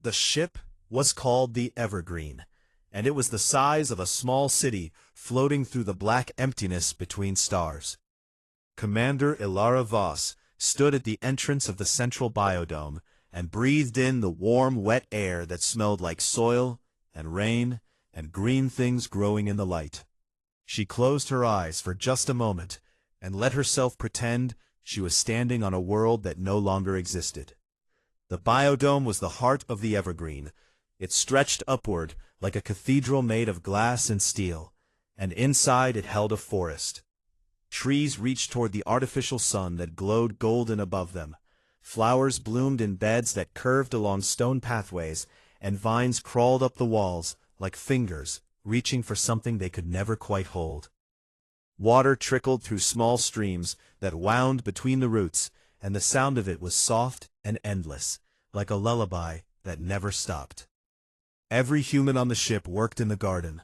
The ship was called the Evergreen, and it was the size of a small city floating through the black emptiness between stars. Commander Ilara Voss stood at the entrance of the central biodome and breathed in the warm, wet air that smelled like soil and rain and green things growing in the light. She closed her eyes for just a moment and let herself pretend she was standing on a world that no longer existed. The biodome was the heart of the Evergreen. It stretched upward like a cathedral made of glass and steel, and inside it held a forest. Trees reached toward the artificial sun that glowed golden above them. Flowers bloomed in beds that curved along stone pathways, and vines crawled up the walls like fingers reaching for something they could never quite hold. Water trickled through small streams that wound between the roots, and the sound of it was soft and endless, like a lullaby that never stopped. Every human on the ship worked in the garden.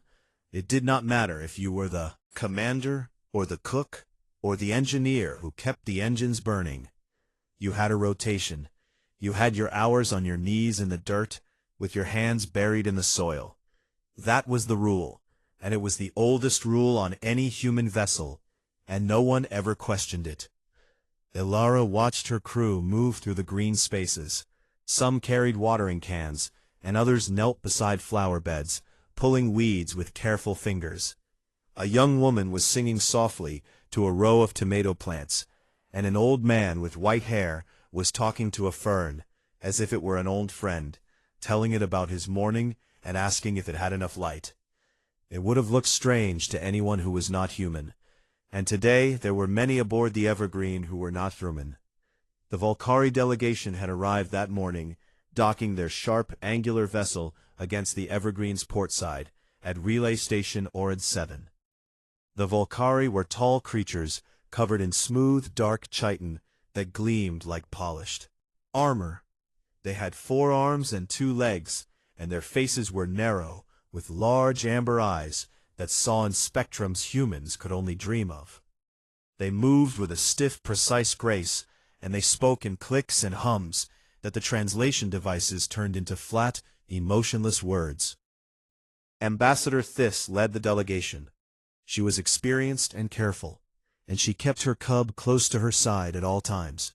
It did not matter if you were the commander or the cook or the engineer who kept the engines burning. You had a rotation. You had your hours on your knees in the dirt, with your hands buried in the soil. That was the rule, and it was the oldest rule on any human vessel, and no one ever questioned it. Ilara watched her crew move through the green spaces. Some carried watering cans, and others knelt beside flower beds, pulling weeds with careful fingers. A young woman was singing softly to a row of tomato plants, and an old man with white hair was talking to a fern, as if it were an old friend, telling it about his morning and asking if it had enough light. It would have looked strange to anyone who was not human, and today there were many aboard the Evergreen who were not human. The Volcari delegation had arrived that morning, docking their sharp, angular vessel against the Evergreen's port side, at Relay Station Orid 7. The Volcari were tall creatures, covered in smooth, dark chitin that gleamed like polished armor. They had 4 arms and 2 legs, and their faces were narrow, with large amber eyes that saw in spectrums humans could only dream of. They moved with a stiff, precise grace, and they spoke in clicks and hums that the translation devices turned into flat, emotionless words. Ambassador Thys led the delegation. She was experienced and careful, and she kept her cub close to her side at all times.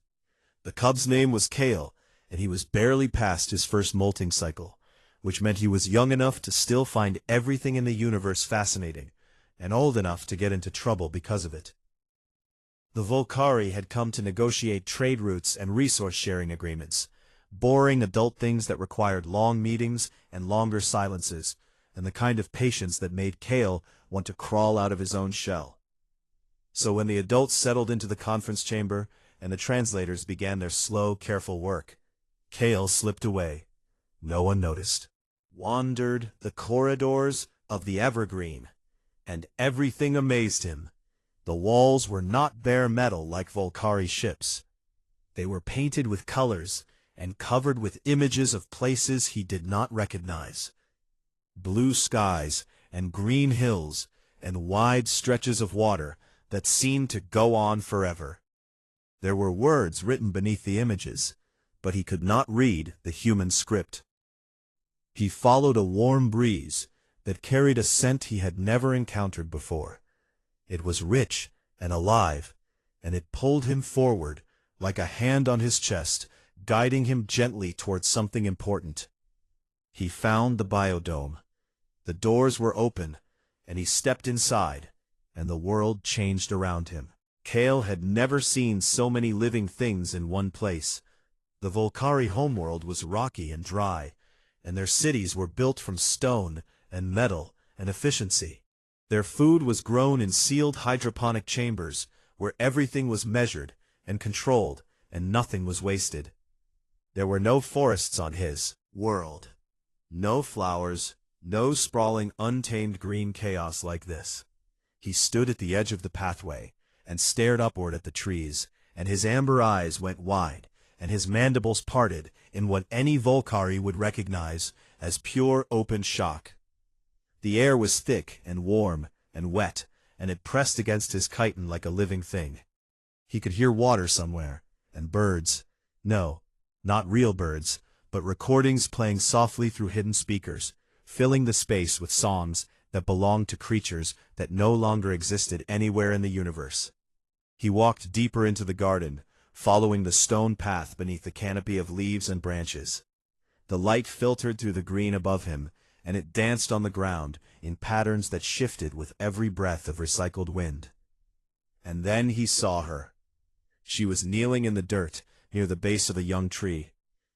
The cub's name was Kale, and he was barely past his first molting cycle, which meant he was young enough to still find everything in the universe fascinating, and old enough to get into trouble because of it. The Volcari had come to negotiate trade routes and resource-sharing agreements, boring adult things that required long meetings and longer silences, and the kind of patience that made Kale want to crawl out of his own shell. So when the adults settled into the conference chamber and the translators began their slow, careful work, Kale slipped away. No one noticed. Wandered the corridors of the Evergreen, and everything amazed him. The walls were not bare metal like Volcari ships. They were painted with colors and covered with images of places he did not recognize. Blue skies and green hills and wide stretches of water that seemed to go on forever. There were words written beneath the images, but he could not read the human script. He followed a warm breeze that carried a scent he had never encountered before. It was rich and alive, and it pulled him forward like a hand on his chest, guiding him gently towards something important. He found the biodome. The doors were open, and he stepped inside, and the world changed around him. Kale had never seen so many living things in one place. The Volcari homeworld was rocky and dry, and their cities were built from stone and metal and efficiency. Their food was grown in sealed hydroponic chambers, where everything was measured and controlled, and nothing was wasted. There were no forests on his world. No flowers, no sprawling, untamed green chaos like this. He stood at the edge of the pathway and stared upward at the trees, and his amber eyes went wide, and his mandibles parted in what any Volcari would recognize as pure open shock. The air was thick and warm and wet, and it pressed against his chitin like a living thing. He could hear water somewhere, and birds. No, not real birds, but recordings playing softly through hidden speakers, filling the space with songs that belonged to creatures that no longer existed anywhere in the universe. He walked deeper into the garden, following the stone path beneath the canopy of leaves and branches. The light filtered through the green above him, and it danced on the ground in patterns that shifted with every breath of recycled wind. And then he saw her. She was kneeling in the dirt near the base of a young tree.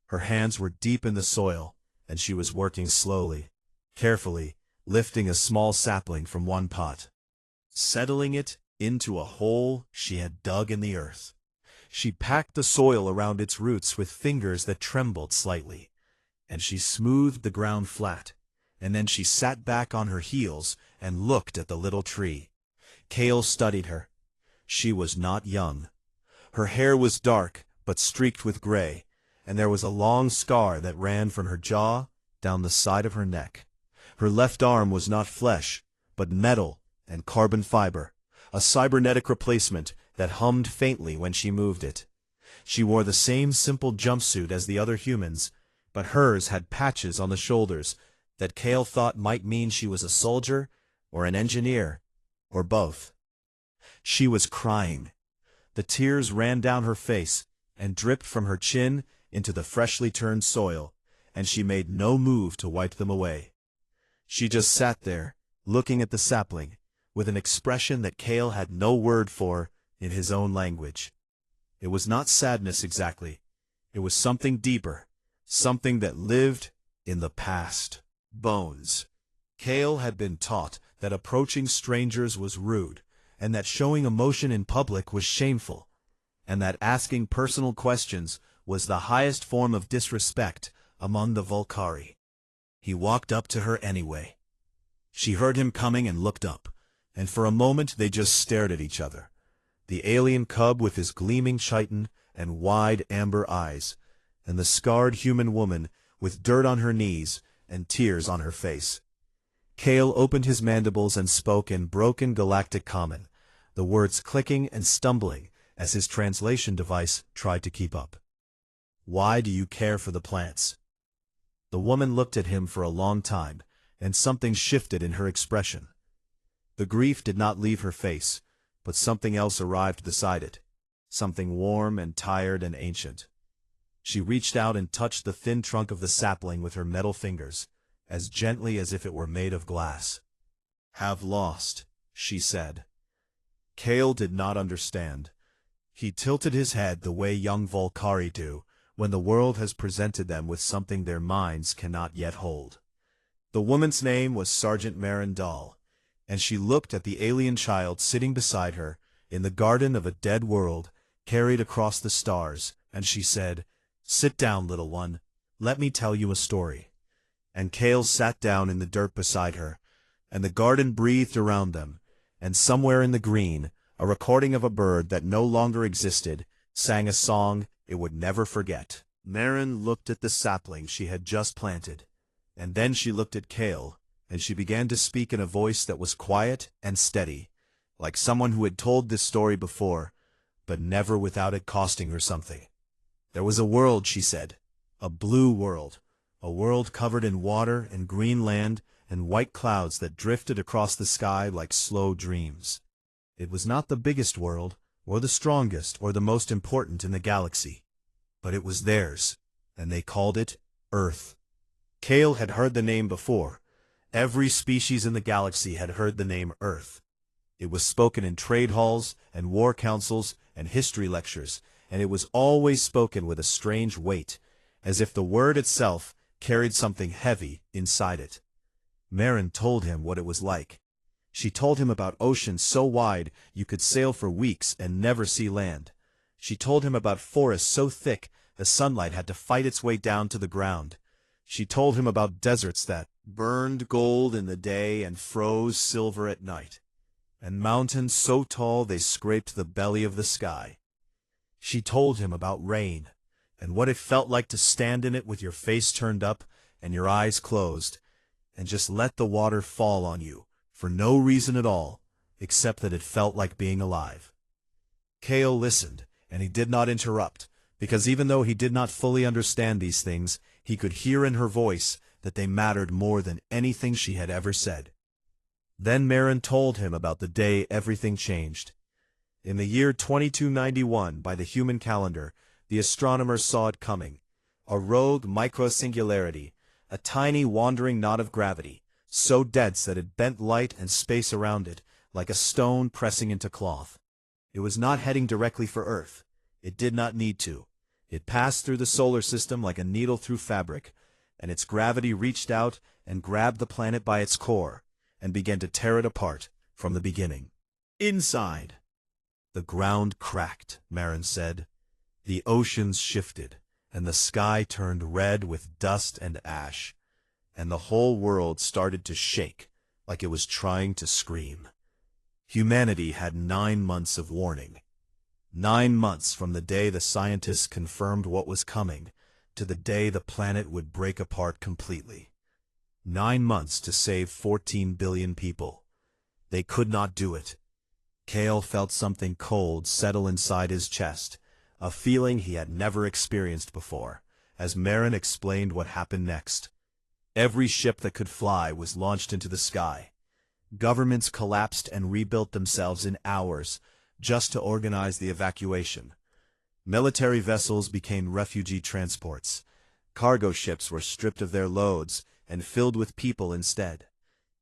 Her hands were deep in the soil, and she was working slowly, carefully, lifting a small sapling from one pot, settling it into a hole she had dug in the earth. She packed the soil around its roots with fingers that trembled slightly, and she smoothed the ground flat, and then she sat back on her heels and looked at the little tree. Kale studied her. She was not young. Her hair was dark but streaked with gray, and there was a long scar that ran from her jaw down the side of her neck. Her left arm was not flesh, but metal and carbon fiber, a cybernetic replacement that hummed faintly when she moved it. She wore the same simple jumpsuit as the other humans, but hers had patches on the shoulders that Kale thought might mean she was a soldier or an engineer, or both. She was crying. The tears ran down her face and dripped from her chin into the freshly turned soil, and she made no move to wipe them away. She just sat there, looking at the sapling, with an expression that Kale had no word for in his own language. It was not sadness exactly. It was something deeper, something that lived in the past. Bones. Kale had been taught that approaching strangers was rude, and that showing emotion in public was shameful, and that asking personal questions was the highest form of disrespect among the Volcari. He walked up to her anyway. She heard him coming and looked up, and for a moment they just stared at each other. The alien cub with his gleaming chitin and wide amber eyes, and the scarred human woman with dirt on her knees and tears on her face. Kale opened his mandibles and spoke in broken galactic common, the words clicking and stumbling as his translation device tried to keep up. "Why do you care for the plants?" The woman looked at him for a long time, and something shifted in her expression. The grief did not leave her face, but something else arrived beside it, something warm and tired and ancient. She reached out and touched the thin trunk of the sapling with her metal fingers, as gently as if it were made of glass. "Have lost," she said. Kale did not understand. He tilted his head the way young Volcari do when the world has presented them with something their minds cannot yet hold. The woman's name was Sergeant Marin Dahl, and she looked at the alien child sitting beside her in the garden of a dead world carried across the stars, and she said, "Sit down, little one. Let me tell you a story." And Kale sat down in the dirt beside her, and the garden breathed around them, and somewhere in the green, a recording of a bird that no longer existed sang a song it would never forget. Marin looked at the sapling she had just planted, and then she looked at Kale, and she began to speak in a voice that was quiet and steady, like someone who had told this story before, but never without it costing her something. There was a world, she said, a blue world, a world covered in water and green land and white clouds that drifted across the sky like slow dreams. It was not the biggest world, or the strongest, or the most important in the galaxy, but it was theirs, and they called it Earth. Kale had heard the name before. Every species in the galaxy had heard the name Earth. It was spoken in trade halls and war councils and history lectures, and it was always spoken with a strange weight, as if the word itself carried something heavy inside it. Marin told him what it was like. She told him about oceans so wide you could sail for weeks and never see land. She told him about forests so thick the sunlight had to fight its way down to the ground. She told him about deserts that burned gold in the day and froze silver at night, and mountains so tall they scraped the belly of the sky. She told him about rain, and what it felt like to stand in it with your face turned up and your eyes closed, and just let the water fall on you, for no reason at all, except that it felt like being alive. Kale listened, and he did not interrupt, because even though he did not fully understand these things, He could hear in her voice that they mattered more than anything she had ever said. Then Marin told him about the day everything changed. In the year 2291 by the human calendar, the astronomers saw it coming. A rogue microsingularity, a tiny wandering knot of gravity, so dense that it bent light and space around it, like a stone pressing into cloth. It was not heading directly for Earth. It did not need to. It passed through the solar system like a needle through fabric, and its gravity reached out and grabbed the planet by its core, and began to tear it apart from the beginning. Inside, the ground cracked, Marin said. The oceans shifted, and the sky turned red with dust and ash, and the whole world started to shake like it was trying to scream. Humanity had 9 months of warning. 9 months from the day the scientists confirmed what was coming to the day the planet would break apart completely. 9 months to save 14 billion people. They could not do it. Kale felt something cold settle inside his chest, a feeling he had never experienced before, as Marin explained what happened next. Every ship that could fly was launched into the sky. Governments collapsed and rebuilt themselves in hours just to organize the evacuation. Military vessels became refugee transports. Cargo ships were stripped of their loads and filled with people instead.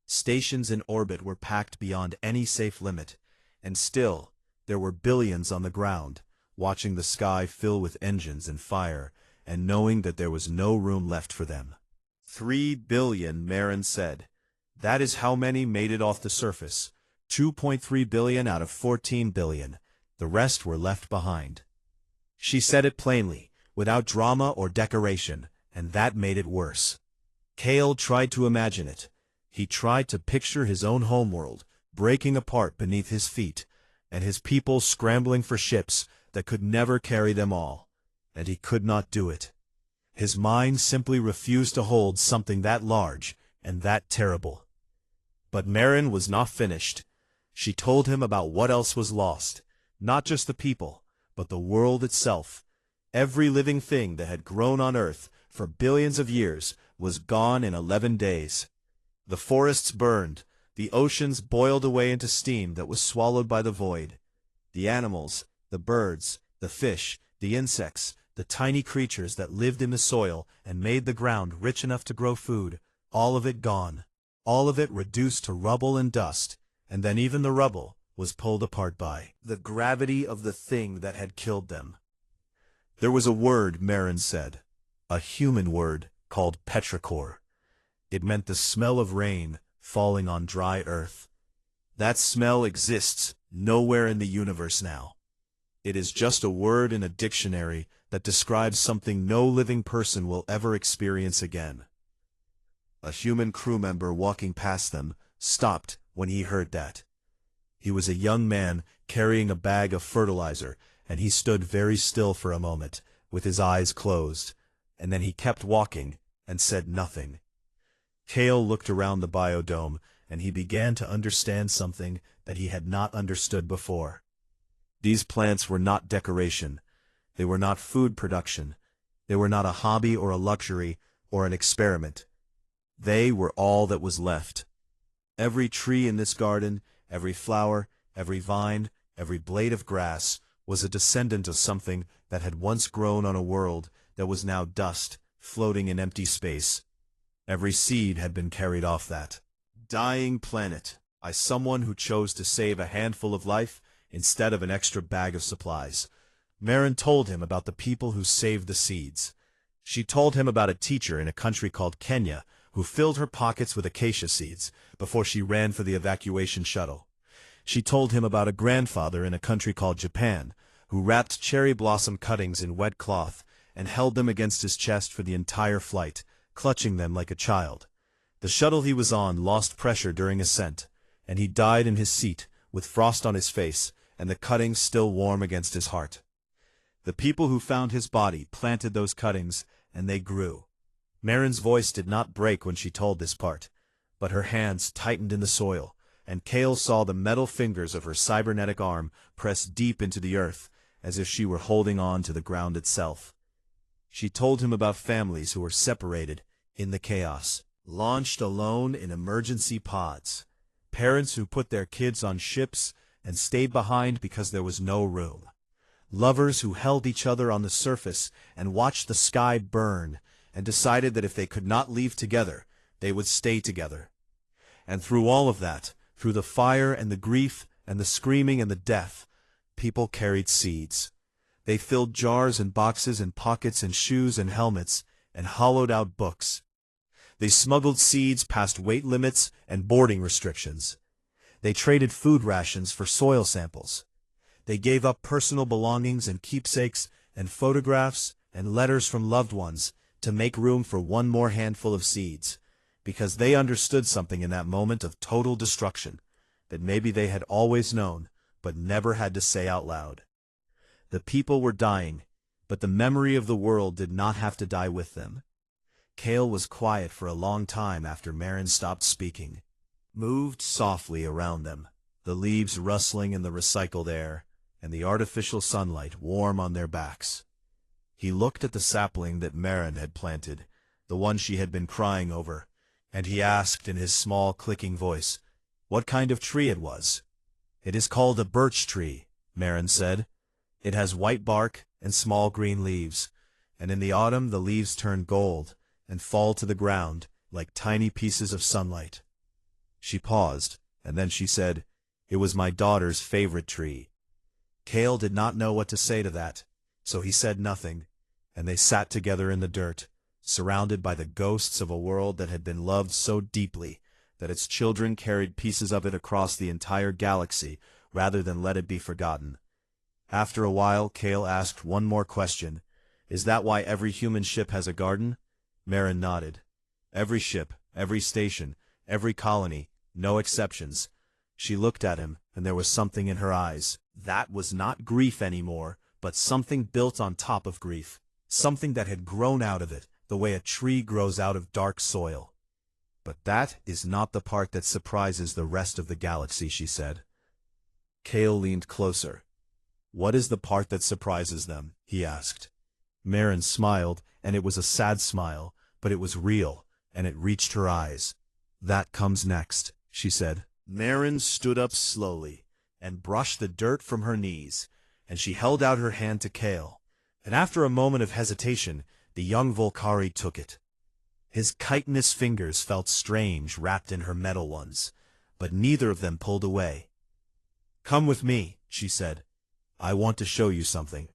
Stations in orbit were packed beyond any safe limit, and still, there were billions on the ground, watching the sky fill with engines and fire, and knowing that there was no room left for them. 3 billion, Marin said. That is how many made it off the surface. 2.3 billion out of 14 billion. The rest were left behind. She said it plainly, without drama or decoration, and that made it worse. Kale tried to imagine it. He tried to picture his own homeworld, breaking apart beneath his feet, and his people scrambling for ships that could never carry them all. And he could not do it. His mind simply refused to hold something that large and that terrible. But Marin was not finished. She told him about what else was lost, not just the people, but the world itself. Every living thing that had grown on Earth for billions of years was gone in 11 days. The forests burned, the oceans boiled away into steam that was swallowed by the void. The animals, the birds, the fish, the insects, the tiny creatures that lived in the soil and made the ground rich enough to grow food, all of it gone. All of it reduced to rubble and dust, and then even the rubble was pulled apart by the gravity of the thing that had killed them. There was a word, Marin said, a human word called petrichor. It meant the smell of rain falling on dry earth. That smell exists nowhere in the universe now. It is just a word in a dictionary that describes something no living person will ever experience again. A human crew member walking past them stopped when he heard that. He was a young man carrying a bag of fertilizer, and he stood very still for a moment, with his eyes closed, and then he kept walking and said nothing. Kale looked around the biodome, and he began to understand something that he had not understood before. These plants were not decoration. They were not food production. They were not a hobby or a luxury or an experiment. They were all that was left. Every tree in this garden, every flower, every vine, every blade of grass was a descendant of something that had once grown on a world that was now dust, floating in empty space. Every seed had been carried off that dying planet by someone who chose to save a handful of life instead of an extra bag of supplies. Marin told him about the people who saved the seeds. She told him about a teacher in a country called Kenya who filled her pockets with acacia seeds before she ran for the evacuation shuttle. She told him about a grandfather in a country called Japan who wrapped cherry blossom cuttings in wet cloth and held them against his chest for the entire flight, clutching them like a child. The shuttle he was on lost pressure during ascent, and he died in his seat with frost on his face and the cuttings still warm against his heart. The people who found his body planted those cuttings, and they grew. Marin's voice did not break when she told this part, but her hands tightened in the soil, and Kale saw the metal fingers of her cybernetic arm press deep into the earth, as if she were holding on to the ground itself. She told him about families who were separated in the chaos, launched alone in emergency pods, parents who put their kids on ships and stayed behind because there was no room, lovers who held each other on the surface and watched the sky burn and decided that if they could not leave together, they would stay together. And through all of that, through the fire and the grief and the screaming and the death, people carried seeds. They filled jars and boxes and pockets and shoes and helmets and hollowed out books. They smuggled seeds past weight limits and boarding restrictions. They traded food rations for soil samples. They gave up personal belongings and keepsakes and photographs and letters from loved ones to make room for one more handful of seeds, because they understood something in that moment of total destruction that maybe they had always known but never had to say out loud. The people were dying, but the memory of the world did not have to die with them. Kale was quiet for a long time after Marin stopped speaking, moved softly around them, the leaves rustling in the recycled air, and the artificial sunlight warm on their backs. He looked at the sapling that Marin had planted, the one she had been crying over, and he asked in his small, clicking voice what kind of tree it was. "It is called a birch tree," Marin said. "It has white bark and small green leaves, and in the autumn the leaves turn gold and fall to the ground like tiny pieces of sunlight." She paused, and then she said, "It was my daughter's favorite tree." Kale did not know what to say to that, so he said nothing, and they sat together in the dirt, surrounded by the ghosts of a world that had been loved so deeply that its children carried pieces of it across the entire galaxy rather than let it be forgotten. After a while, Kale asked one more question. "Is that why every human ship has a garden?" Marin nodded. "Every ship, every station, every colony, no exceptions." She looked at him, and there was something in her eyes. That was not grief anymore, but something built on top of grief, something that had grown out of it, the way a tree grows out of dark soil. "But that is not the part that surprises the rest of the galaxy," she said. Kale leaned closer. "What is the part that surprises them?" he asked. Marin smiled, and it was a sad smile, but it was real, and it reached her eyes. "That comes next," she said. Marin stood up slowly and brushed the dirt from her knees, and she held out her hand to Kale, and after a moment of hesitation, the young Volcari took it. His chitinous fingers felt strange wrapped in her metal ones, but neither of them pulled away. "Come with me," she said. "I want to show you something."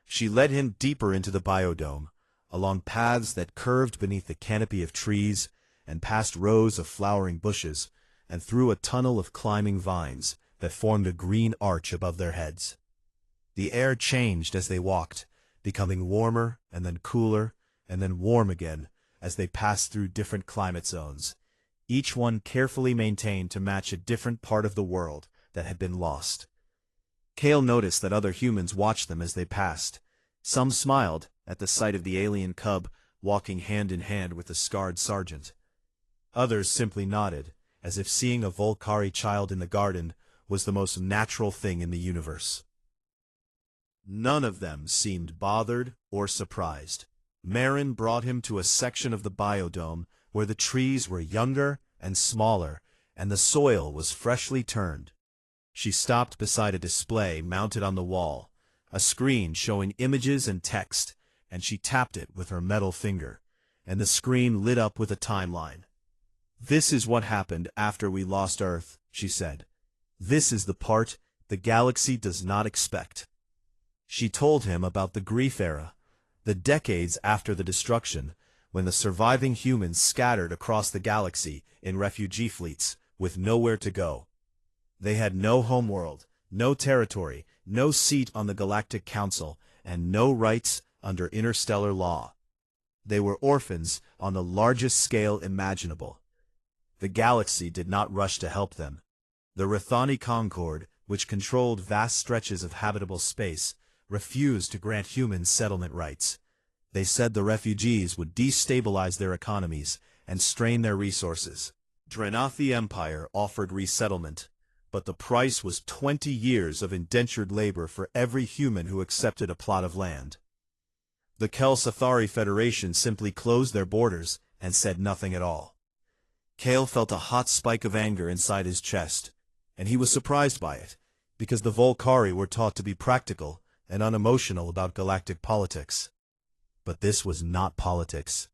She led him deeper into the biodome, along paths that curved beneath the canopy of trees, and past rows of flowering bushes, and through a tunnel of climbing vines that formed a green arch above their heads. The air changed as they walked, becoming warmer and then cooler and then warm again as they passed through different climate zones, each one carefully maintained to match a different part of the world that had been lost. Kale noticed that other humans watched them as they passed. Some smiled at the sight of the alien cub walking hand in hand with the scarred sergeant. Others simply nodded, as if seeing a Volcari child in the garden was the most natural thing in the universe. None of them seemed bothered or surprised. Marin brought him to a section of the biodome where the trees were younger and smaller, and the soil was freshly turned. She stopped beside a display mounted on the wall, a screen showing images and text, and she tapped it with her metal finger, and the screen lit up with a timeline. "This is what happened after we lost Earth," she said. "This is the part the galaxy does not expect." She told him about the grief era, the decades after the destruction, when the surviving humans scattered across the galaxy in refugee fleets with nowhere to go. They had no homeworld, no territory, no seat on the Galactic Council, and no rights under interstellar law. They were orphans on the largest scale imaginable. The galaxy did not rush to help them. The Rathani Concord, which controlled vast stretches of habitable space, refused to grant humans settlement rights. They said the refugees would destabilize their economies and strain their resources. Drenathi Empire offered resettlement, but the price was 20 years of indentured labor for every human who accepted a plot of land. The Kel-Sathari Federation simply closed their borders and said nothing at all. Kale felt a hot spike of anger inside his chest, and he was surprised by it, because the Volcari were taught to be practical and unemotional about galactic politics. But this was not politics.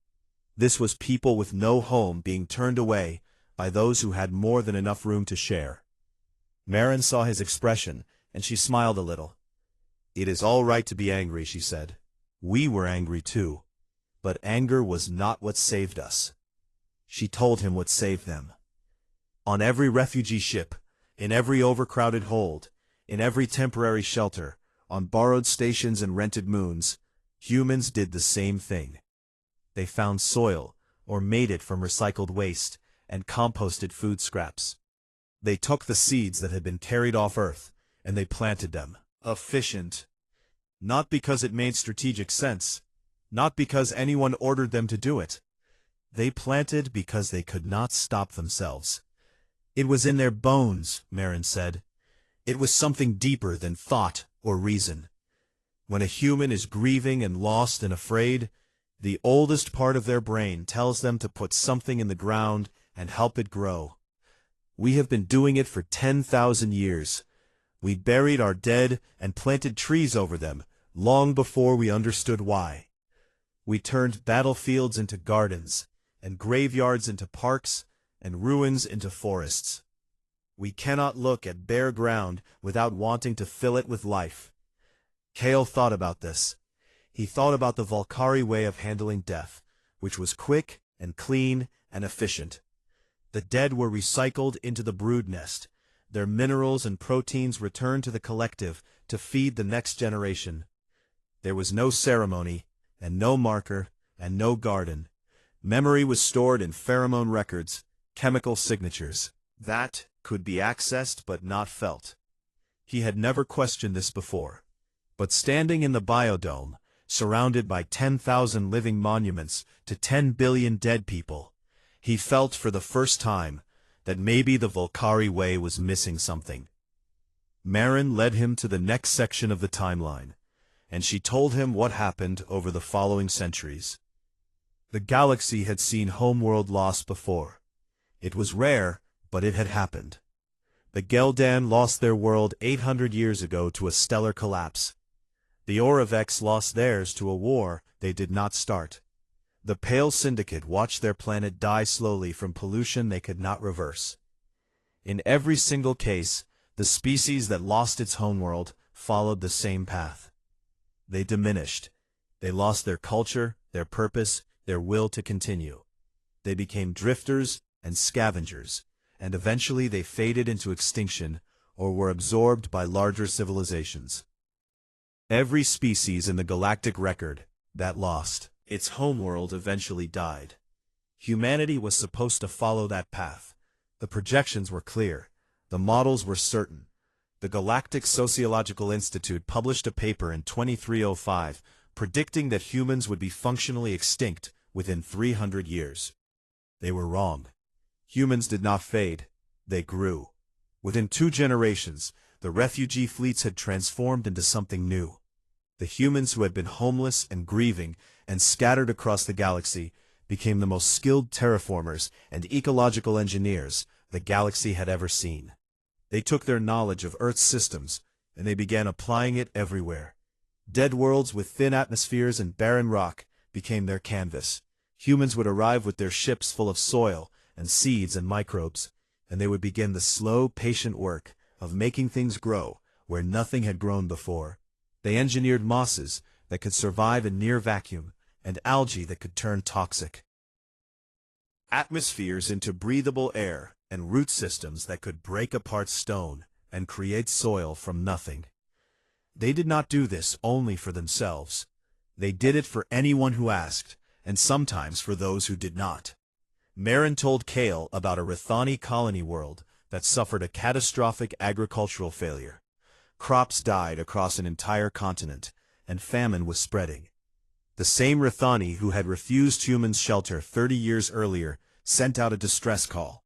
This was people with no home being turned away by those who had more than enough room to share. Marin saw his expression, and she smiled a little. "It is all right to be angry," she said. "We were angry too. But anger was not what saved us." She told him what saved them. On every refugee ship, in every overcrowded hold, in every temporary shelter, on borrowed stations and rented moons, humans did the same thing. They found soil, or made it from recycled waste, and composted food scraps. They took the seeds that had been carried off Earth, and they planted them. Efficient. Not because it made strategic sense, not because anyone ordered them to do it. They planted because they could not stop themselves. It was in their bones, Marin said. It was something deeper than thought or reason. When a human is grieving and lost and afraid, the oldest part of their brain tells them to put something in the ground and help it grow. We have been doing it for 10,000 years. We buried our dead and planted trees over them long before we understood why. We turned battlefields into gardens, and graveyards into parks, and ruins into forests. We cannot look at bare ground without wanting to fill it with life. Kale thought about this. He thought about the Volcari way of handling death, which was quick and clean and efficient. The dead were recycled into the brood nest. Their minerals and proteins returned to the collective to feed the next generation. There was no ceremony, and no marker, and no garden. Memory was stored in pheromone records, chemical signatures, that could be accessed but not felt. He had never questioned this before. But standing in the biodome, surrounded by 10,000 living monuments to 10 billion dead people, he felt for the first time that maybe the Volcari way was missing something. Marin led him to the next section of the timeline, and she told him what happened over the following centuries. The galaxy had seen homeworld loss before. It was rare, but it had happened. The Geldan lost their world 800 years ago to a stellar collapse. The Oravex lost theirs to a war they did not start. The Pale Syndicate watched their planet die slowly from pollution they could not reverse. In every single case, the species that lost its homeworld followed the same path. They diminished. They lost their culture, their purpose, their will to continue. They became drifters and scavengers, and eventually they faded into extinction or were absorbed by larger civilizations. Every species in the galactic record that lost its homeworld eventually died. Humanity was supposed to follow that path. The projections were clear. The models were certain. The Galactic Sociological Institute published a paper in 2305 predicting that humans would be functionally extinct within 300 years. They were wrong. Humans did not fade. They grew. Within 2 generations, the refugee fleets had transformed into something new. The humans who had been homeless and grieving and scattered across the galaxy became the most skilled terraformers and ecological engineers the galaxy had ever seen. They took their knowledge of Earth's systems, and they began applying it everywhere. Dead worlds with thin atmospheres and barren rock became their canvas. Humans would arrive with their ships full of soil and seeds and microbes, and they would begin the slow, patient work of making things grow where nothing had grown before. They engineered mosses that could survive in near vacuum, and algae that could turn toxic. Atmospheres into breathable air, and root systems that could break apart stone and create soil from nothing. They did not do this only for themselves. They did it for anyone who asked, and sometimes for those who did not. Marin told Kale about a Rithani colony world that suffered a catastrophic agricultural failure. Crops died across an entire continent, and famine was spreading. The same Rithani who had refused humans shelter 30 years earlier sent out a distress call.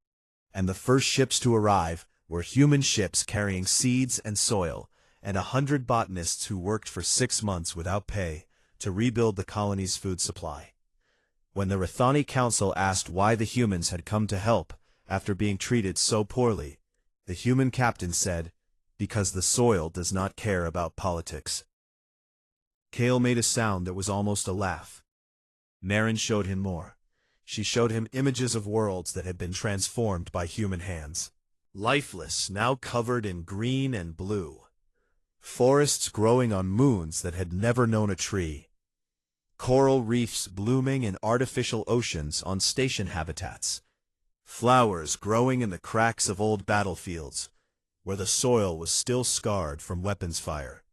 And the first ships to arrive were human ships carrying seeds and soil, and 100 botanists who worked for 6 months without pay to rebuild the colony's food supply. When the Rathani Council asked why the humans had come to help after being treated so poorly, the human captain said, "Because the soil does not care about politics." Kale made a sound that was almost a laugh. Marin showed him more. She showed him images of worlds that had been transformed by human hands. Lifeless, now covered in green and blue. Forests growing on moons that had never known a tree. Coral reefs blooming in artificial oceans on station habitats. Flowers growing in the cracks of old battlefields, where the soil was still scarred from weapons fire.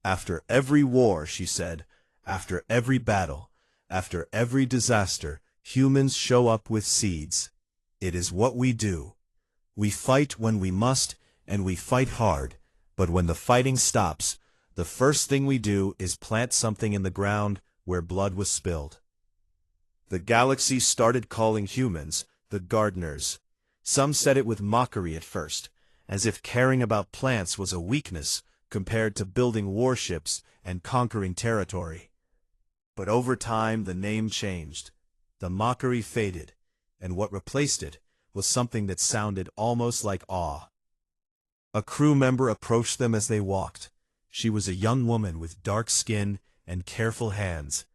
After every war, she said, after every battle, after every disaster, humans show up with seeds. It is what we do. We fight when we must, and we fight hard, but when the fighting stops, the first thing we do is plant something in the ground where blood was spilled. The galaxy started calling humans the gardeners. Some said it with mockery at first, as if caring about plants was a weakness compared to building warships and conquering territory. But over time the name changed. The mockery faded, and what replaced it was something that sounded almost like awe. A crew member approached them as they walked. She was a young woman with dark skin and careful hands,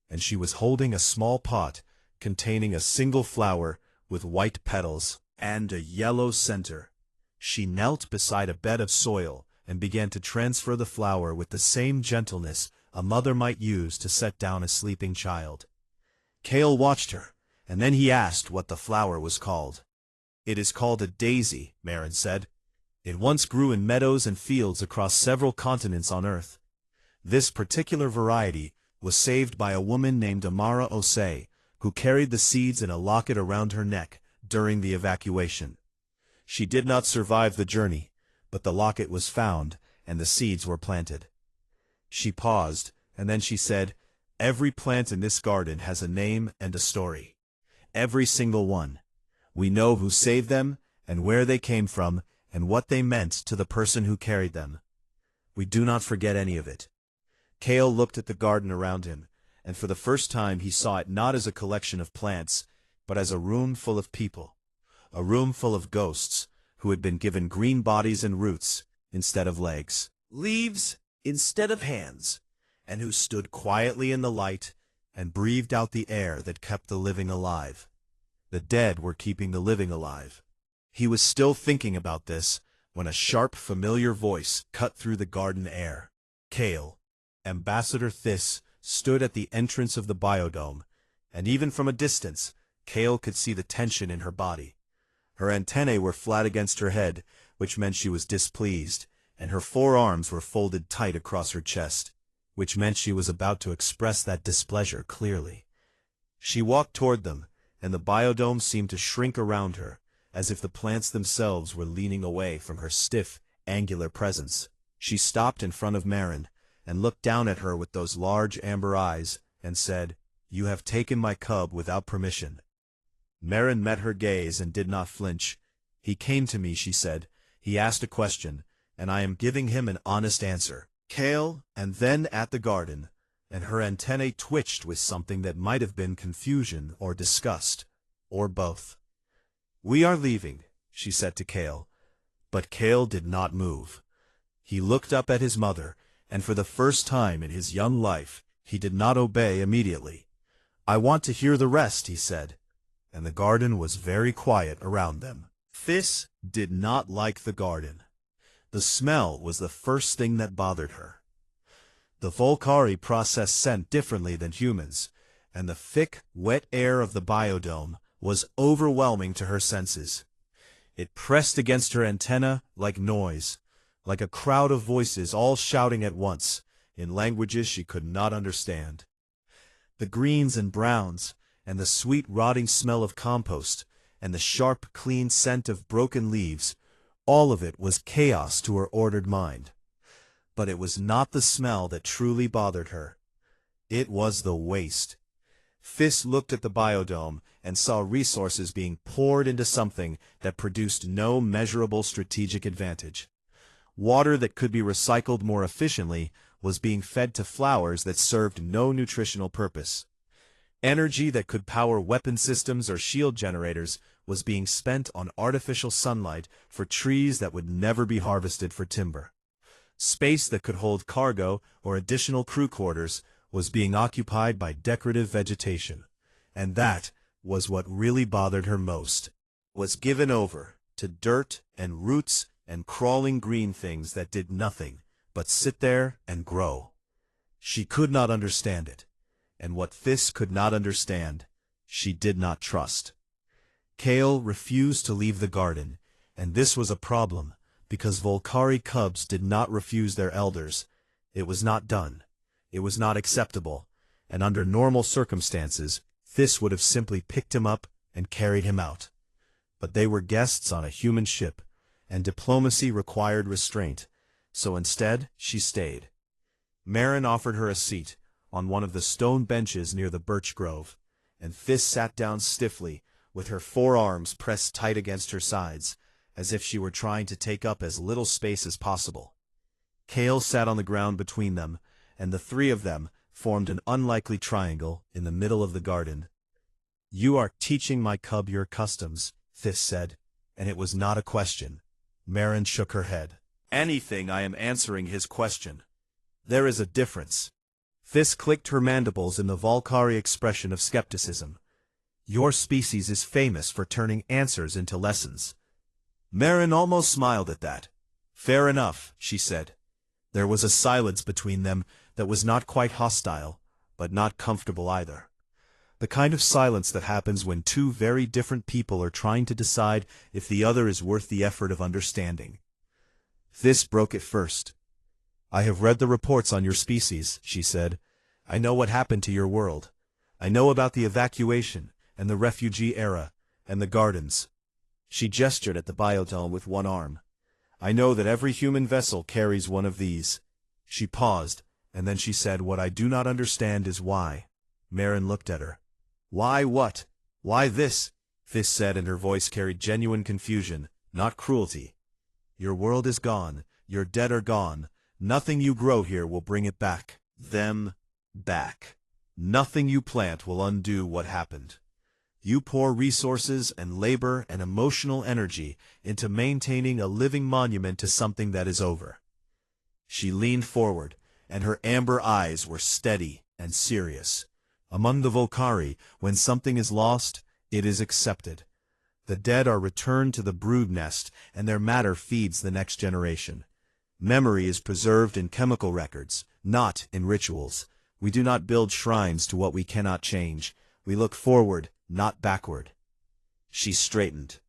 and she was holding a small pot containing a single flower with white petals and a yellow center. She knelt beside a bed of soil and began to transfer the flower with the same gentleness a mother might use to set down a sleeping child. Kale watched her, and then he asked what the flower was called. "It is called a daisy," Marin said. "It once grew in meadows and fields across several continents on Earth. This particular variety was saved by a woman named Amara Osei, who carried the seeds in a locket around her neck during the evacuation. She did not survive the journey, but the locket was found, and the seeds were planted." She paused, and then she said, "Every plant in this garden has a name and a story. Every single one. We know who saved them, and where they came from, and what they meant to the person who carried them. We do not forget any of it." Kale looked at the garden around him, and for the first time he saw it not as a collection of plants, but as a room full of people. A room full of ghosts, who had been given green bodies and roots instead of legs, leaves instead of hands, and who stood quietly in the light and breathed out the air that kept the living alive. The dead were keeping the living alive. He was still thinking about this when a sharp, familiar voice cut through the garden air. Kale, Ambassador Thys, stood at the entrance of the biodome, and even from a distance, Kale could see the tension in her body. Her antennae were flat against her head, which meant she was displeased, and her forearms were folded tight across her chest, which meant she was about to express that displeasure clearly. She walked toward them, and the biodome seemed to shrink around her, as if the plants themselves were leaning away from her stiff, angular presence. She stopped in front of Marin, and looked down at her with those large amber eyes, and said, "You have taken my cub without permission." Marin met her gaze and did not flinch. "He came to me," she said. "He asked a question, and I am giving him an honest answer." Kale, and then at the garden, and her antennae twitched with something that might have been confusion or disgust, or both. "We are leaving," she said to Kale. But Kale did not move. He looked up at his mother, and for the first time in his young life, he did not obey immediately. "I want to hear the rest," he said, and the garden was very quiet around them. Thys did not like the garden. The smell was the first thing that bothered her. The Volcari process scent differently than humans, and the thick, wet air of the biodome was overwhelming to her senses. It pressed against her antenna like noise, like a crowd of voices all shouting at once, in languages she could not understand. The greens and browns, and the sweet rotting smell of compost, and the sharp, clean scent of broken leaves, all of it was chaos to her ordered mind. But it was not the smell that truly bothered her. It was the waste. Thys looked at the biodome and saw resources being poured into something that produced no measurable strategic advantage. Water that could be recycled more efficiently was being fed to flowers that served no nutritional purpose. Energy that could power weapon systems or shield generators was being spent on artificial sunlight for trees that would never be harvested for timber. Space that could hold cargo or additional crew quarters was being occupied by decorative vegetation. And that was what really bothered her most. Was given over to dirt and roots and crawling green things that did nothing but sit there and grow. She could not understand it, and what Thys could not understand, she did not trust. Kale refused to leave the garden, and this was a problem, because Volcari cubs did not refuse their elders. It was not done. It was not acceptable, and under normal circumstances, Thys would have simply picked him up and carried him out. But they were guests on a human ship, and diplomacy required restraint, so instead she stayed. Marin offered her a seat on one of the stone benches near the birch grove, and Thys sat down stiffly, with her forearms pressed tight against her sides, as if she were trying to take up as little space as possible. Kale sat on the ground between them, and the three of them formed an unlikely triangle in the middle of the garden. "You are teaching my cub your customs," Thys said, and it was not a question. Marin shook her head. "Anything, I am answering his question. There is a difference." Thys clicked her mandibles in the Volcari expression of skepticism. "Your species is famous for turning answers into lessons." Marin almost smiled at that. "Fair enough," she said. There was a silence between them that was not quite hostile, but not comfortable either. The kind of silence that happens when two very different people are trying to decide if the other is worth the effort of understanding. Thys broke it first. "I have read the reports on your species," she said. "I know what happened to your world. I know about the evacuation, and the refugee era, and the gardens." She gestured at the biodome with one arm. "I know that every human vessel carries one of these." She paused, and then she said, "What I do not understand is why." Marin looked at her. "Why what? Why this?" Thys said, and her voice carried genuine confusion, not cruelty. "Your world is gone. Your dead are gone. Nothing you grow here will bring it back. Them back. Nothing you plant will undo what happened. You pour resources and labor and emotional energy into maintaining a living monument to something that is over." She leaned forward, and her amber eyes were steady and serious. Among the Volcari, when something is lost, it is accepted. The dead are returned to the brood nest, and their matter feeds the next generation. Memory is preserved in chemical records, not in rituals. We do not build shrines to what we cannot change. We look forward, not backward. She straightened.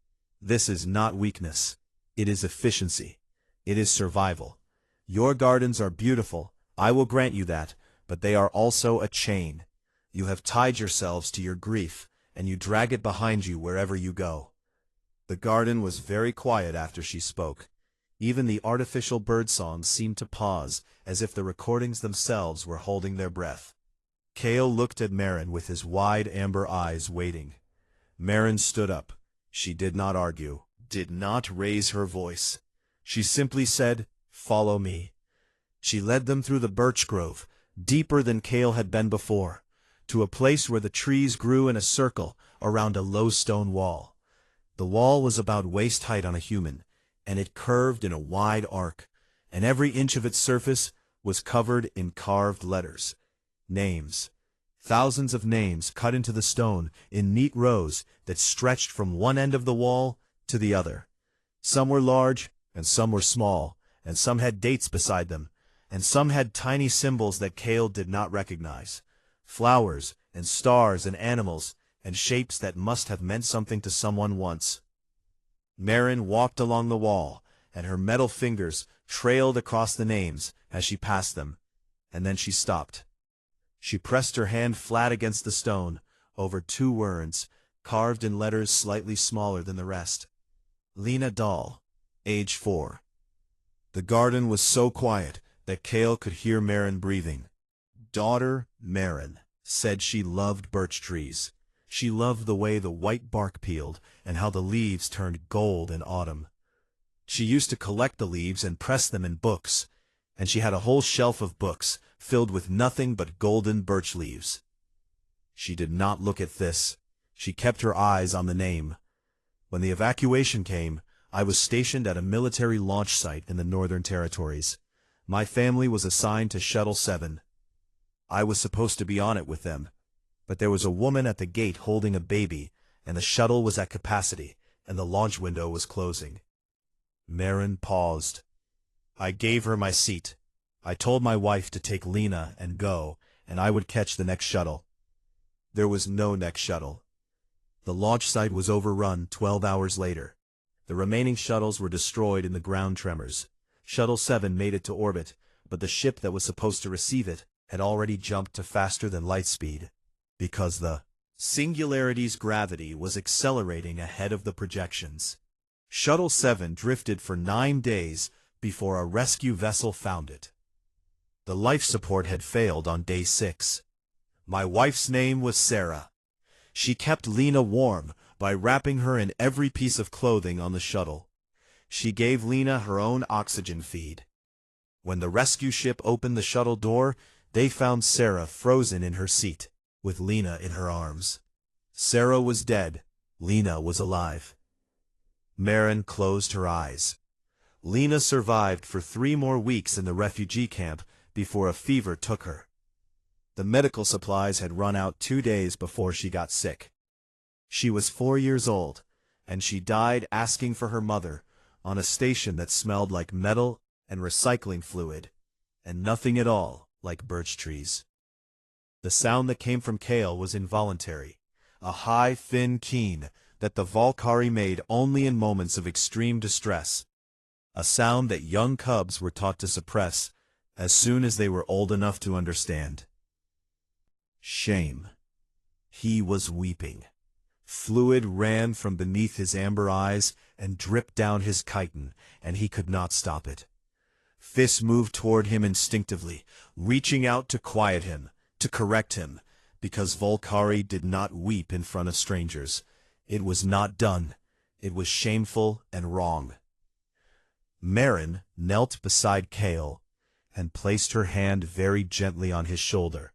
"This is not weakness. It is efficiency. It is survival. Your gardens are beautiful, I will grant you that, but they are also a chain. You have tied yourselves to your grief, and you drag it behind you wherever you go." The garden was very quiet after she spoke. Even the artificial birdsong seemed to pause, as if the recordings themselves were holding their breath. Kale looked at Marin with his wide amber eyes waiting. Marin stood up. She did not argue, did not raise her voice. She simply said, "Follow me." She led them through the birch grove, deeper than Kale had been before, to a place where the trees grew in a circle around a low stone wall. The wall was about waist height on a human, and it curved in a wide arc, and every inch of its surface was covered in carved letters. Names. Thousands of names cut into the stone in neat rows that stretched from one end of the wall to the other. Some were large, and some were small, and some had dates beside them, and some had tiny symbols that Kale did not recognize. Flowers, and stars, and animals, and shapes that must have meant something to someone once. Marin walked along the wall, and her metal fingers trailed across the names as she passed them, and then she stopped. She pressed her hand flat against the stone, over two words, carved in letters slightly smaller than the rest. Lena Dahl, age 4. The garden was so quiet that Kale could hear Marin breathing. Daughter Marin said she loved birch trees. She loved the way the white bark peeled and how the leaves turned gold in autumn. She used to collect the leaves and press them in books. and she had a whole shelf of books filled with nothing but golden birch leaves. She did not look at this. She kept her eyes on the name. When the evacuation came, I was stationed at a military launch site in the Northern Territories. My family was assigned to Shuttle 7. I was supposed to be on it with them, but there was a woman at the gate holding a baby, and the shuttle was at capacity, and the launch window was closing. Marin paused. I gave her my seat. I told my wife to take Lena and go, and I would catch the next shuttle. There was no next shuttle. The launch site was overrun 12 hours later. The remaining shuttles were destroyed in the ground tremors. Shuttle 7 made it to orbit, but the ship that was supposed to receive it had already jumped to faster than light speed, because the Singularity's gravity was accelerating ahead of the projections. Shuttle 7 drifted for 9 days before a rescue vessel found it. The life support had failed on day 6. My wife's name was Sarah. She kept Lena warm by wrapping her in every piece of clothing on the shuttle. She gave Lena her own oxygen feed. When the rescue ship opened the shuttle door, they found Sarah frozen in her seat, with Lena in her arms. Sarah was dead. Lena was alive. Marin closed her eyes. Lena survived for 3 more weeks in the refugee camp before a fever took her. The medical supplies had run out 2 days before she got sick. She was 4 years old, and she died asking for her mother on a station that smelled like metal and recycling fluid, and nothing at all like birch trees. The sound that came from Kale was involuntary, a high, thin keen that the Valkyrie made only in moments of extreme distress, a sound that young cubs were taught to suppress as soon as they were old enough to understand. Shame. He was weeping. Fluid ran from beneath his amber eyes and dripped down his chitin, and he could not stop it. Fists moved toward him instinctively, reaching out to quiet him, to correct him, because Valkyrie did not weep in front of strangers. It was not done. It was shameful and wrong. Marin knelt beside Kale and placed her hand very gently on his shoulder,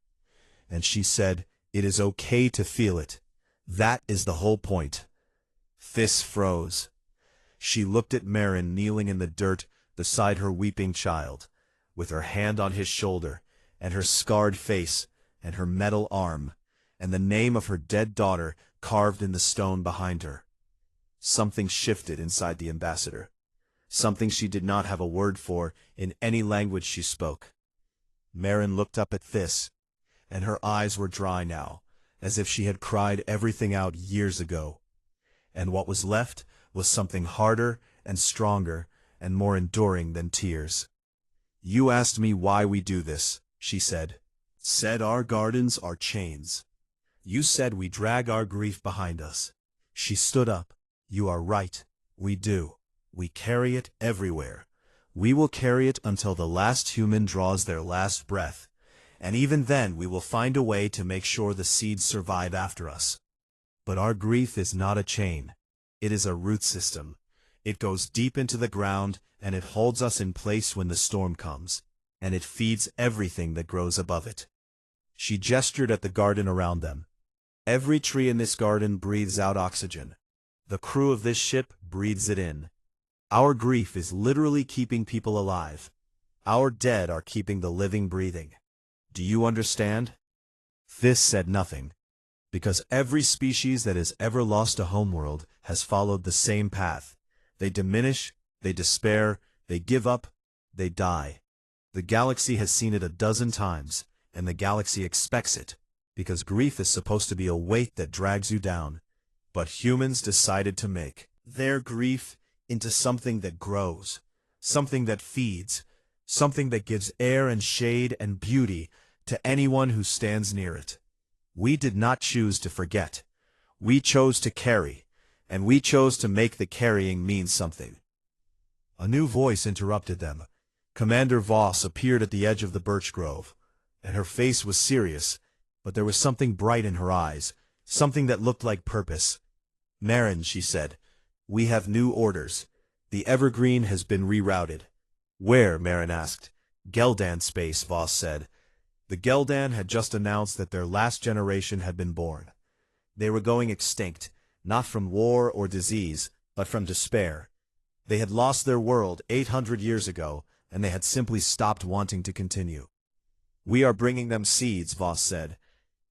and she said, "It is okay to feel it. That is the whole point." Fists froze. She looked at Marin kneeling in the dirt beside her weeping child, with her hand on his shoulder, and her scarred face, and her metal arm, and the name of her dead daughter carved in the stone behind her. Something shifted inside the ambassador. Something she did not have a word for in any language she spoke. Marin looked up at this, and her eyes were dry now, as if she had cried everything out years ago. And what was left was something harder and stronger and more enduring than tears. "You asked me why we do this," she said. "Said our gardens are chains. You said we drag our grief behind us." She stood up. "You are right. We do. We carry it everywhere. We will carry it until the last human draws their last breath, and even then we will find a way to make sure the seeds survive after us. But our grief is not a chain. It is a root system. It goes deep into the ground, and it holds us in place when the storm comes, and it feeds everything that grows above it." She gestured at the garden around them. "Every tree in this garden breathes out oxygen. The crew of this ship breathes it in. Our grief is literally keeping people alive. Our dead are keeping the living breathing. Do you understand?" This said nothing, because every species that has ever lost a homeworld has followed the same path. They diminish, they despair, they give up, they die. The galaxy has seen it a dozen times, and the galaxy expects it, because grief is supposed to be a weight that drags you down. But humans decided to make their grief into something that grows, something that feeds, something that gives air and shade and beauty to anyone who stands near it. We did not choose to forget. We chose to carry, and we chose to make the carrying mean something. A new voice interrupted them. Commander Voss appeared at the edge of the birch grove, and her face was serious, but there was something bright in her eyes, something that looked like purpose. "Marin," she said, "we have new orders. The Evergreen has been rerouted." "Where?" Marin asked. Geldan space, Voss said. The Geldan had just announced that their last generation had been born. They were going extinct, not from war or disease, but from despair. They had lost their world 800 years ago, and they had simply stopped wanting to continue. We are bringing them seeds, Voss said.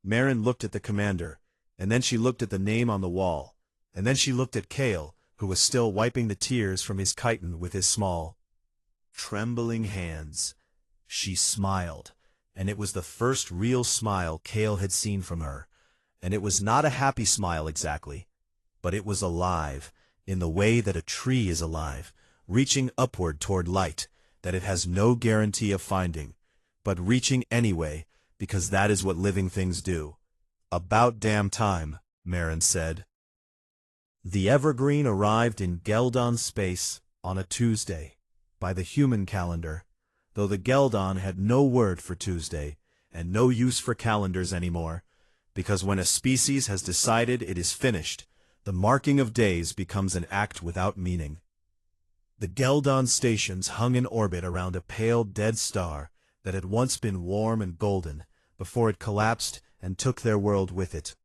Marin looked at the commander, and then she looked at the name on the wall, and then she looked at Kale, who was still wiping the tears from his chitin with his small, trembling hands. She smiled, and it was the first real smile Kale had seen from her, and it was not a happy smile exactly, but it was alive, in the way that a tree is alive, reaching upward toward light, that it has no guarantee of finding, but reaching anyway, because that is what living things do. About damn time, Marin said. The Evergreen arrived in Geldan space on a Tuesday, by the human calendar, though the Geldan had no word for Tuesday, and no use for calendars anymore, because when a species has decided it is finished, the marking of days becomes an act without meaning. The Geldan stations hung in orbit around a pale dead star that had once been warm and golden, before it collapsed and took their world with it.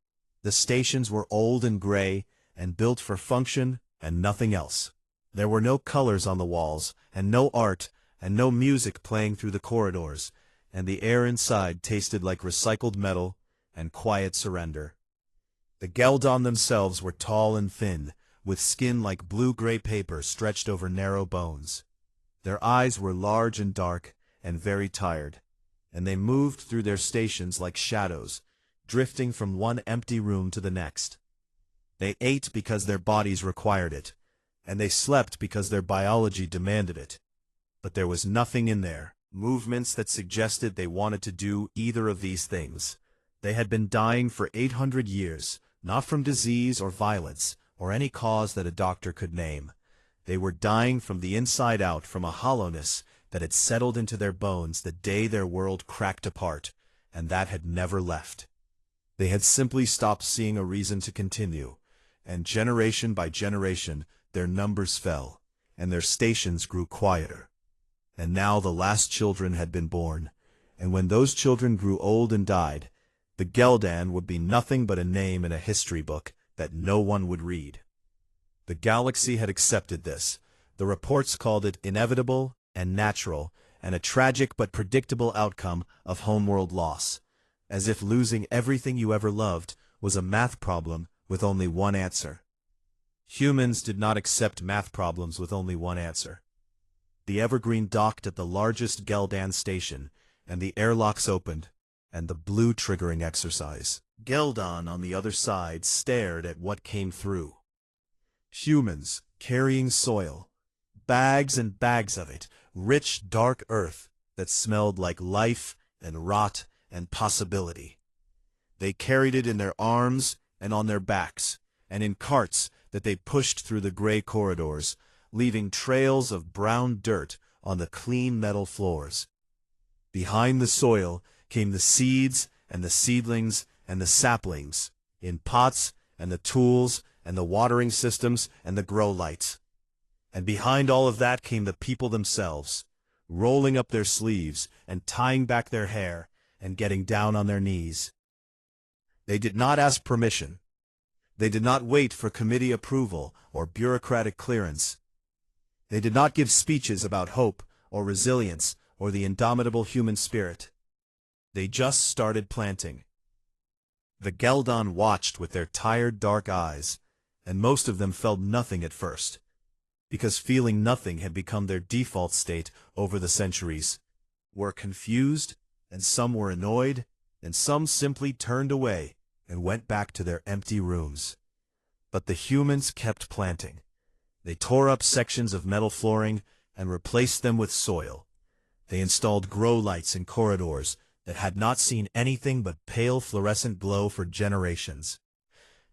The stations were old and gray, and built for function and nothing else. There were no colors on the walls, and no art, and no music playing through the corridors, and the air inside tasted like recycled metal and quiet surrender. The Geldan themselves were tall and thin, with skin like blue-gray paper stretched over narrow bones. Their eyes were large and dark, and very tired, and they moved through their stations like shadows, drifting from one empty room to the next. They ate because their bodies required it, and they slept because their biology demanded it. But there was nothing in their movements that suggested they wanted to do either of these things. They had been dying for 800 years, not from disease or violence, or any cause that a doctor could name. They were dying from the inside out, from a hollowness that had settled into their bones the day their world cracked apart, and that had never left. They had simply stopped seeing a reason to continue, and generation by generation their numbers fell, and their stations grew quieter. And now the last children had been born, and when those children grew old and died, the Geldan would be nothing but a name in a history book that no one would read. The galaxy had accepted this. The reports called it inevitable and natural, and a tragic but predictable outcome of homeworld loss, as if losing everything you ever loved was a math problem with only one answer. Humans did not accept math problems with only one answer. The Evergreen docked at the largest Geldan station, and the airlocks opened, and the blue triggering exercise. Geldan on the other side stared at what came through. Humans carrying soil, bags and bags of it, rich dark earth that smelled like life and rot and possibility. They carried it in their arms and on their backs, and in carts that they pushed through the gray corridors, leaving trails of brown dirt on the clean metal floors. Behind the soil came the seeds and the seedlings and the saplings, in pots, and the tools and the watering systems and the grow lights. And behind all of that came the people themselves, rolling up their sleeves and tying back their hair and getting down on their knees. They did not ask permission. They did not wait for committee approval or bureaucratic clearance. They did not give speeches about hope or resilience or the indomitable human spirit. They just started planting. The Geldan watched with their tired dark eyes, and most of them felt nothing at first, because feeling nothing had become their default state over the centuries. Were confused, and some were annoyed, and some simply turned away and went back to their empty rooms. But the humans kept planting. They tore up sections of metal flooring and replaced them with soil. They installed grow lights in corridors that had not seen anything but pale fluorescent glow for generations.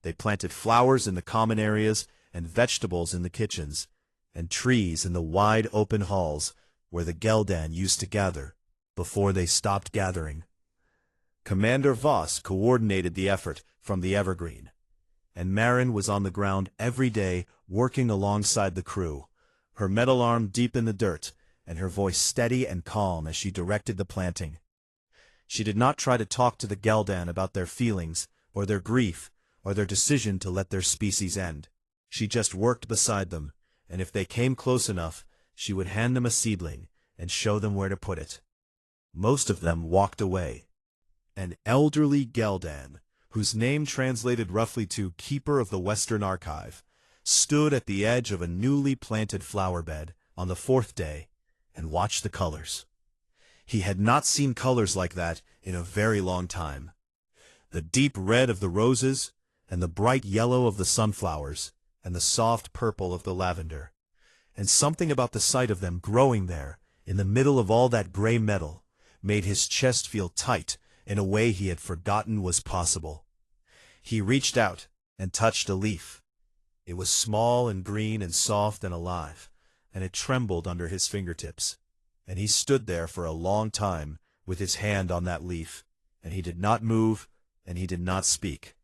They planted flowers in the common areas and vegetables in the kitchens, and trees in the wide open halls where the Geldan used to gather before they stopped gathering. Commander Voss coordinated the effort from the Evergreen, and Marin was on the ground every day working alongside the crew, her metal arm deep in the dirt, and her voice steady and calm as she directed the planting. She did not try to talk to the Geldan about their feelings, or their grief, or their decision to let their species end. She just worked beside them, and if they came close enough, she would hand them a seedling and show them where to put it. Most of them walked away. An elderly Geldan, whose name translated roughly to Keeper of the Western Archive, stood at the edge of a newly planted flower bed on the fourth day and watched the colors. He had not seen colors like that in a very long time. The deep red of the roses, and the bright yellow of the sunflowers, and the soft purple of the lavender. And something about the sight of them growing there, in the middle of all that gray metal, made his chest feel tight in a way he had forgotten was possible. He reached out and touched a leaf. It was small and green and soft and alive, and it trembled under his fingertips. And he stood there for a long time with his hand on that leaf, and he did not move, and he did not speak,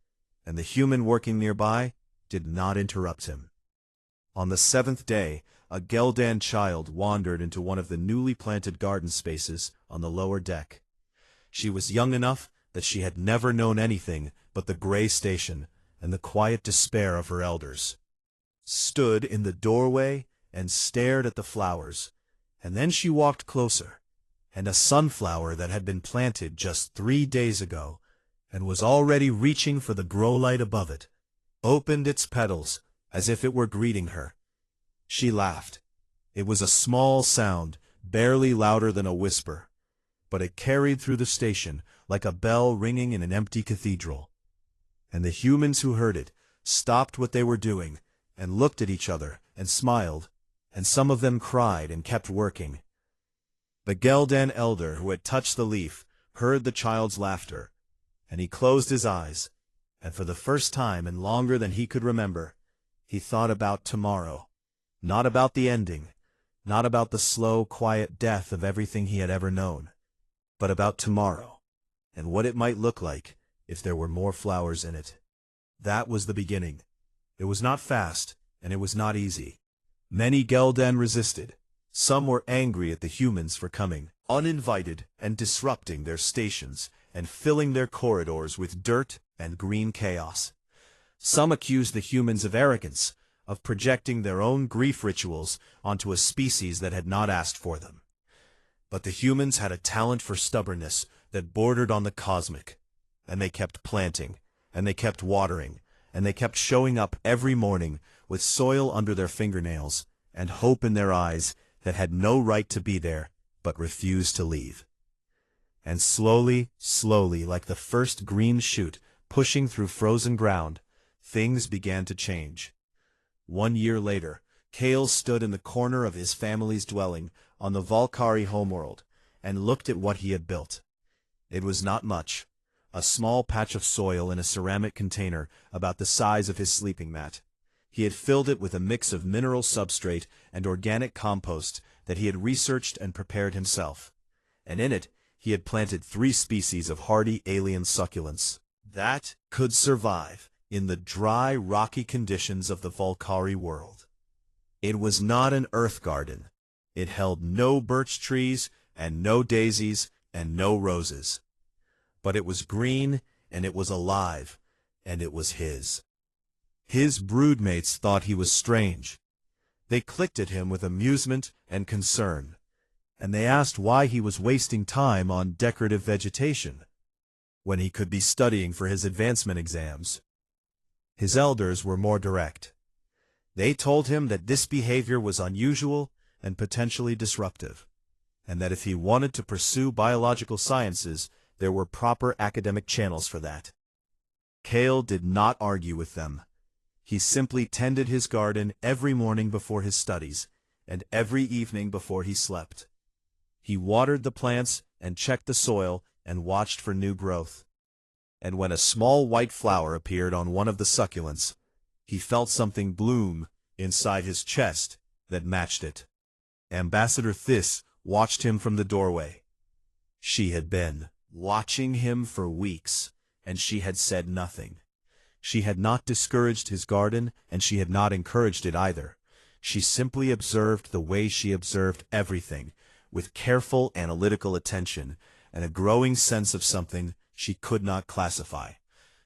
and the human working nearby did not interrupt him. On the seventh day, a Geldan child wandered into one of the newly planted garden spaces on the lower deck. She was young enough that she had never known anything but the gray station and the quiet despair of her elders. Stood in the doorway and stared at the flowers, and then she walked closer, and a sunflower that had been planted just 3 days ago, and was already reaching for the grow light above it, opened its petals as if it were greeting her. She laughed. It was a small sound, barely louder than a whisper, but it carried through the station like a bell ringing in an empty cathedral. And the humans who heard it stopped what they were doing and looked at each other and smiled, and some of them cried and kept working. The Geldan elder who had touched the leaf heard the child's laughter, and he closed his eyes, and for the first time in longer than he could remember, he thought about tomorrow. Not about the ending, not about the slow, quiet death of everything he had ever known, but about tomorrow, and what it might look like if there were more flowers in it. That was the beginning. It was not fast, and it was not easy. Many Geldan resisted. Some were angry at the humans for coming, uninvited, and disrupting their stations, and filling their corridors with dirt and green chaos. Some accused the humans of arrogance, of projecting their own grief rituals onto a species that had not asked for them. But the humans had a talent for stubbornness that bordered on the cosmic, and they kept planting, and they kept watering, and they kept showing up every morning with soil under their fingernails and hope in their eyes that had no right to be there but refused to leave. And slowly, slowly, like the first green shoot pushing through frozen ground, things began to change. 1 year later, Kale stood in the corner of his family's dwelling on the Valkyrie homeworld and looked at what he had built. It was not much, a small patch of soil in a ceramic container about the size of his sleeping mat. He had filled it with a mix of mineral substrate and organic compost that he had researched and prepared himself, and in it he had planted 3 species of hardy alien succulents that could survive in the dry, rocky conditions of the Valkyrie world. It was not an earth garden. It held no birch trees, and no daisies, and no roses. But it was green, and it was alive, and it was his. His broodmates thought he was strange. They clicked at him with amusement and concern, and they asked why he was wasting time on decorative vegetation, when he could be studying for his advancement exams. His elders were more direct. They told him that this behavior was unusual and potentially disruptive, and that if he wanted to pursue biological sciences, there were proper academic channels for that. Kale did not argue with them. He simply tended his garden every morning before his studies, and every evening before he slept. He watered the plants and checked the soil and watched for new growth. And when a small white flower appeared on one of the succulents, he felt something bloom inside his chest that matched it. Ambassador Thys watched him from the doorway. She had been watching him for weeks, and she had said nothing. She had not discouraged his garden, and she had not encouraged it either. She simply observed the way she observed everything, with careful analytical attention and a growing sense of something she could not classify.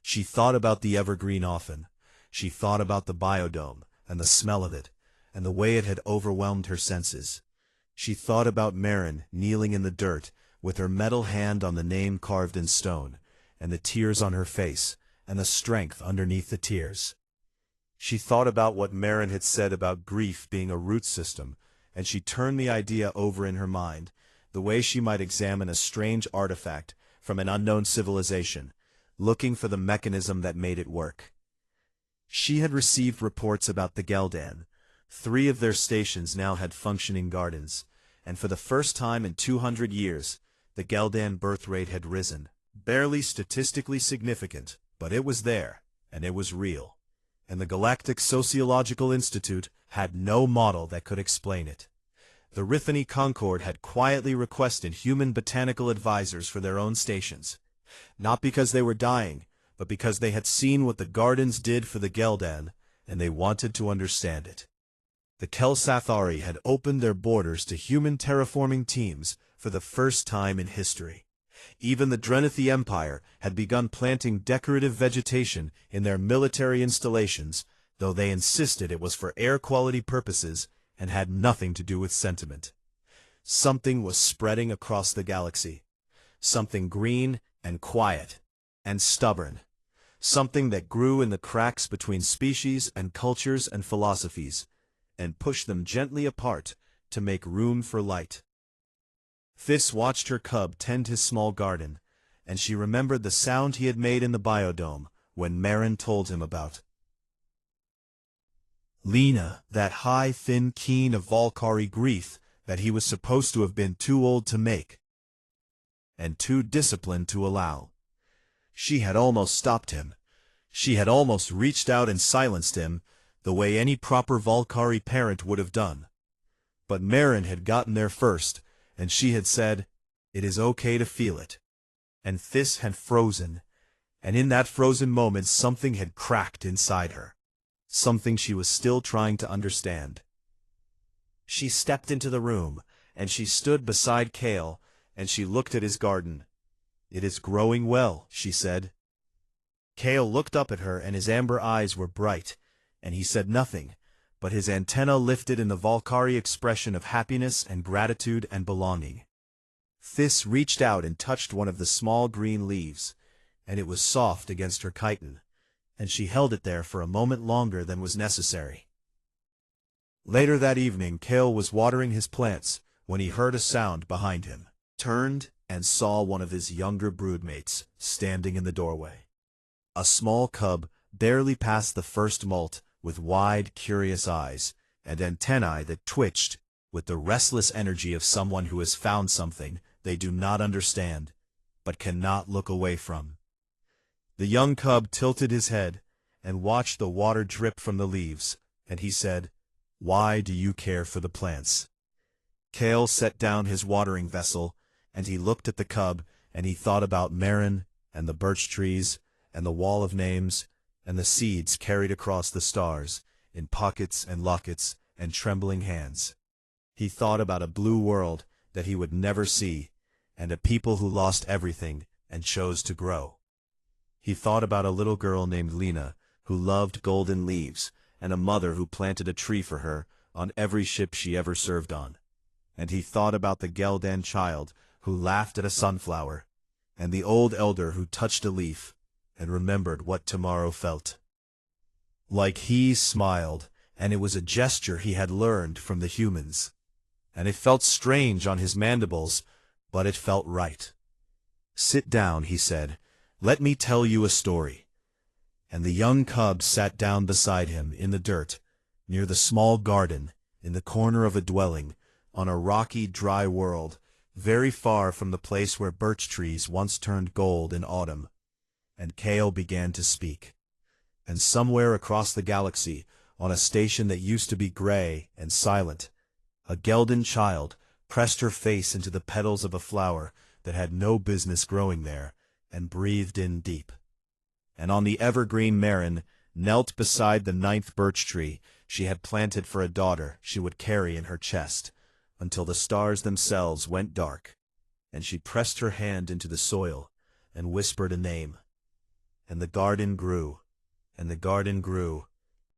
She thought about the evergreen often. She thought about the biodome and the smell of it, and the way it had overwhelmed her senses. She thought about Marin kneeling in the dirt, with her metal hand on the name carved in stone, and the tears on her face, and the strength underneath the tears. She thought about what Marin had said about grief being a root system, and she turned the idea over in her mind, the way she might examine a strange artifact from an unknown civilization, looking for the mechanism that made it work. She had received reports about the Geldan. 3 of their stations now had functioning gardens, and for the first time in 200 years, the Geldan birth rate had risen. Barely statistically significant, but it was there, and it was real. And the Galactic Sociological Institute had no model that could explain it. The Rithani Concord had quietly requested human botanical advisors for their own stations, not because they were dying, but because they had seen what the gardens did for the Geldan, and they wanted to understand it. The Kelsathari had opened their borders to human terraforming teams for the first time in history. Even the Drenathi Empire had begun planting decorative vegetation in their military installations, though they insisted it was for air quality purposes and had nothing to do with sentiment. Something was spreading across the galaxy. Something green and quiet and stubborn. Something that grew in the cracks between species and cultures and philosophies, and pushed them gently apart to make room for light. Thys watched her cub tend his small garden, and she remembered the sound he had made in the biodome when Marin told him about Lena, that high, thin keen of Valkyrie grief that he was supposed to have been too old to make, and too disciplined to allow. She had almost stopped him. She had almost reached out and silenced him, the way any proper Valkyrie parent would have done. But Marin had gotten there first, and she had said, "It is okay to feel it." And Thys had frozen, and in that frozen moment something had cracked inside her. Something she was still trying to understand. She stepped into the room, and she stood beside Kale, and she looked at his garden. "It is growing well," she said. Kale looked up at her, and his amber eyes were bright, and he said nothing, but his antenna lifted in the Valkyrie expression of happiness and gratitude and belonging. Thys reached out and touched one of the small green leaves, and it was soft against her chitin, and she held it there for a moment longer than was necessary. Later that evening, Kale was watering his plants when he heard a sound behind him, turned, and saw one of his younger broodmates standing in the doorway. A small cub, barely past the first molt, with wide, curious eyes, and antennae that twitched with the restless energy of someone who has found something they do not understand, but cannot look away from. The young cub tilted his head and watched the water drip from the leaves, and he said, "Why do you care for the plants?" Kale set down his watering vessel, and he looked at the cub, and he thought about Marin, and the birch trees, and the wall of names, and the seeds carried across the stars, in pockets and lockets and trembling hands. He thought about a blue world that he would never see, and a people who lost everything and chose to grow. He thought about a little girl named Lena, who loved golden leaves, and a mother who planted a tree for her on every ship she ever served on. And he thought about the Geldan child who laughed at a sunflower, and the old elder who touched a leaf, and remembered what tomorrow felt. Like he smiled, and it was a gesture he had learned from the humans. And it felt strange on his mandibles, but it felt right. "Sit down," he said. "Let me tell you a story." And the young cub sat down beside him in the dirt, near the small garden, in the corner of a dwelling, on a rocky, dry world, very far from the place where birch trees once turned gold in autumn. And Kale began to speak. And somewhere across the galaxy, on a station that used to be gray and silent, a Geldan child pressed her face into the petals of a flower that had no business growing there, and breathed in deep. And on the evergreen Marin knelt beside the 9th birch tree, she had planted for a daughter she would carry in her chest, until the stars themselves went dark, and she pressed her hand into the soil, and whispered a name. And the garden grew, and the garden grew,